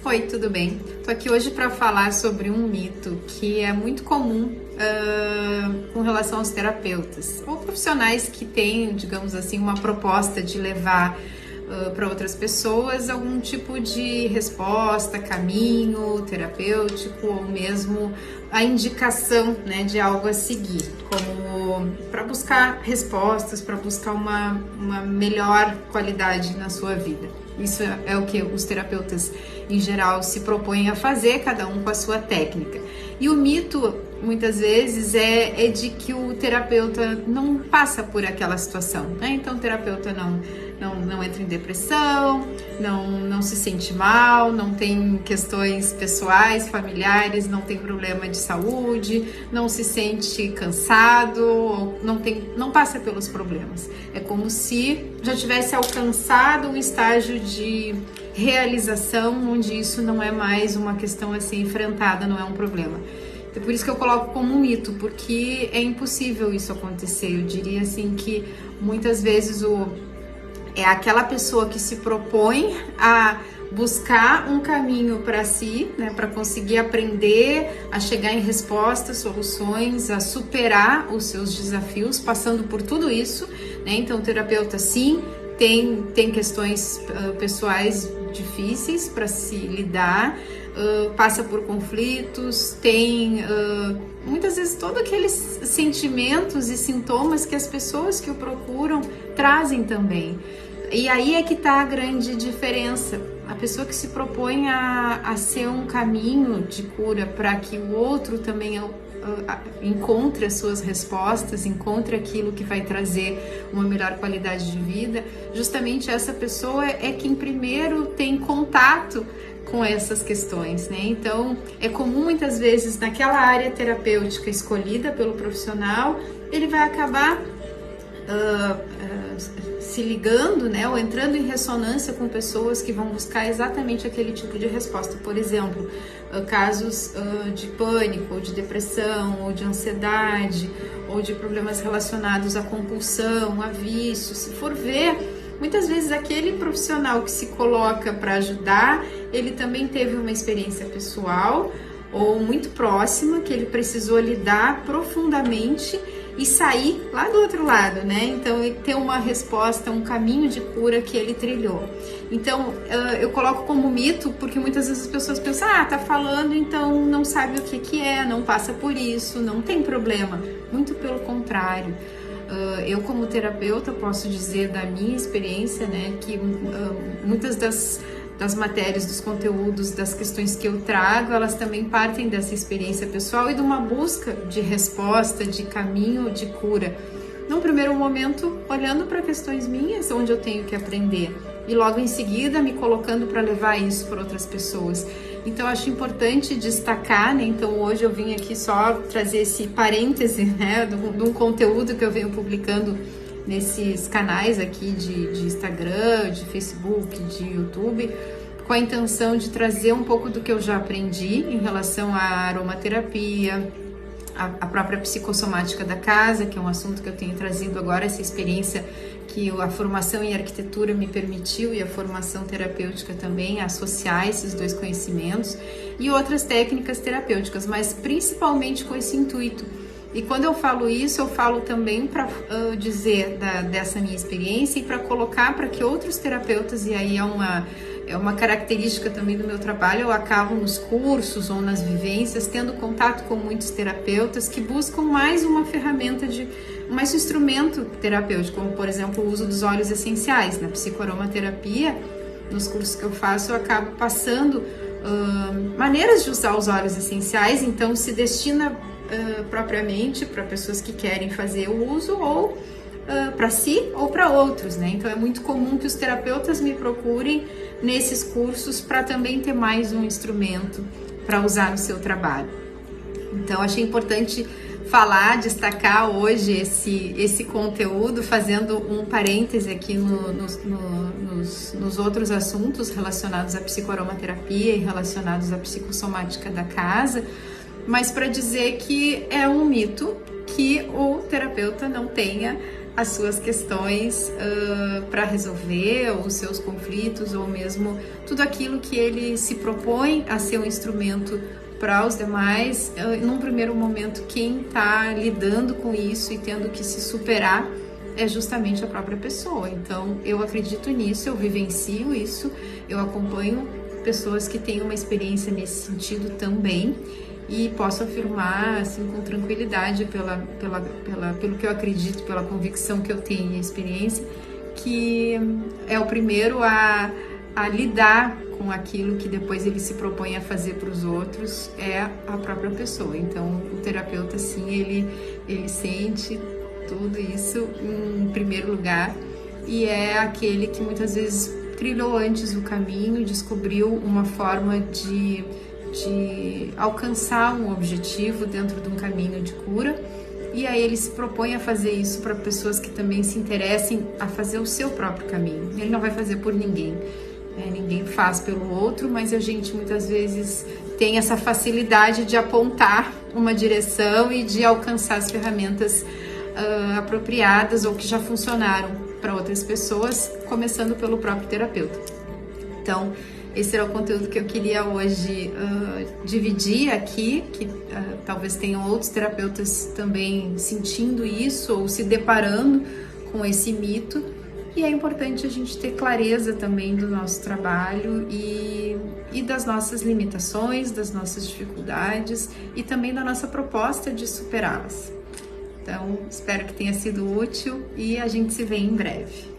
Oi, tudo bem? Tô aqui hoje para falar sobre um mito que é muito comum com relação aos terapeutas ou profissionais que têm, digamos assim, uma proposta de levar para outras pessoas algum tipo de resposta, caminho terapêutico ou mesmo a indicação, né, de algo a seguir, como para buscar respostas, para buscar uma melhor qualidade na sua vida. Isso é o que os terapeutas em geral se propõem a fazer, cada um com a sua técnica. E o mito, muitas vezes, é de que o terapeuta não passa por aquela situação, né? Então o terapeuta não entra em depressão, não se sente mal, não tem questões pessoais, familiares, não tem problema de saúde, não se sente cansado, não passa pelos problemas. É como se já tivesse alcançado um estágio de realização onde isso não é mais uma questão a ser enfrentada, não é um problema. Então, por isso que eu coloco como um mito, porque é impossível isso acontecer. Eu diria assim que muitas vezes é aquela pessoa que se propõe a buscar um caminho para si, né, para conseguir aprender a chegar em respostas, soluções, a superar os seus desafios, passando por tudo isso, né? Então, o terapeuta sim tem questões pessoais difíceis para se lidar, passa por conflitos, tem muitas vezes todos aqueles sentimentos e sintomas que as pessoas que o procuram trazem também. E aí é que está a grande diferença. A pessoa que se propõe a ser um caminho de cura para que o outro também encontre as suas respostas, encontre aquilo que vai trazer uma melhor qualidade de vida, justamente essa pessoa é quem primeiro tem contato com essas questões, né? Então, é comum muitas vezes naquela área terapêutica escolhida pelo profissional, ele vai acabar se ligando, né, ou entrando em ressonância com pessoas que vão buscar exatamente aquele tipo de resposta. Por exemplo, casos de pânico, ou de depressão, ou de ansiedade, ou de problemas relacionados à compulsão, a vício. Se for ver, muitas vezes aquele profissional que se coloca para ajudar, ele também teve uma experiência pessoal ou muito próxima que ele precisou lidar profundamente e sair lá do outro lado, né? Então, ele ter uma resposta, um caminho de cura que ele trilhou. Então, eu coloco como mito, porque muitas vezes as pessoas pensam, tá falando, então não sabe o que é, não passa por isso, não tem problema. Muito pelo contrário. Eu, como terapeuta, posso dizer da minha experiência, né, que muitas das matérias, dos conteúdos, das questões que eu trago, elas também partem dessa experiência pessoal e de uma busca de resposta, de caminho, de cura. Num primeiro momento, olhando para questões minhas, onde eu tenho que aprender, e logo em seguida me colocando para levar isso para outras pessoas. Então, acho importante destacar, né? Então, hoje eu vim aqui só trazer esse parêntese, né, de um conteúdo que eu venho publicando nesses canais aqui de Instagram, de Facebook, de YouTube, com a intenção de trazer um pouco do que eu já aprendi em relação à aromaterapia, a própria psicossomática da casa, que é um assunto que eu tenho trazido agora, essa experiência que a formação em arquitetura me permitiu e a formação terapêutica também, associar esses dois conhecimentos e outras técnicas terapêuticas, mas principalmente com esse intuito. E quando eu falo isso, eu falo também para dizer dessa minha experiência e para colocar para que outros terapeutas, e aí é uma característica também do meu trabalho, eu acabo nos cursos ou nas vivências, tendo contato com muitos terapeutas que buscam mais uma ferramenta, mais um instrumento terapêutico, como por exemplo o uso dos óleos essenciais. Na psicoaromaterapia, nos cursos que eu faço, eu acabo passando maneiras de usar os óleos essenciais, então se destina propriamente para pessoas que querem fazer o uso ou para si ou para outros, né? Então é muito comum que os terapeutas me procurem nesses cursos para também ter mais um instrumento para usar no seu trabalho. Então achei importante falar, destacar hoje esse conteúdo, fazendo um parêntese aqui nos outros assuntos relacionados à psicoaromaterapia e relacionados à psicossomática da casa, mas para dizer que é um mito que o terapeuta não tenha as suas questões para resolver, os seus conflitos, ou mesmo tudo aquilo que ele se propõe a ser um instrumento para os demais. Num primeiro momento, quem está lidando com isso e tendo que se superar é justamente a própria pessoa. Então, eu acredito nisso, eu vivencio isso, eu acompanho pessoas que têm uma experiência nesse sentido também, e posso afirmar assim com tranquilidade pelo que eu acredito, pela convicção que eu tenho e a experiência, que é o primeiro a lidar com aquilo que depois ele se propõe a fazer para os outros, é a própria pessoa. Então o terapeuta, sim, ele sente tudo isso em primeiro lugar, e é aquele que muitas vezes trilhou antes o caminho, descobriu uma forma de alcançar um objetivo dentro de um caminho de cura, e aí ele se propõe a fazer isso para pessoas que também se interessem a fazer o seu próprio caminho. Ele não vai fazer por ninguém, ninguém faz pelo outro, mas a gente muitas vezes tem essa facilidade de apontar uma direção e de alcançar as ferramentas apropriadas ou que já funcionaram para outras pessoas, começando pelo próprio terapeuta. Então, esse era o conteúdo que eu queria hoje dividir aqui, que talvez tenham outros terapeutas também sentindo isso ou se deparando com esse mito. E é importante a gente ter clareza também do nosso trabalho e das nossas limitações, das nossas dificuldades e também da nossa proposta de superá-las. Então, espero que tenha sido útil e a gente se vê em breve.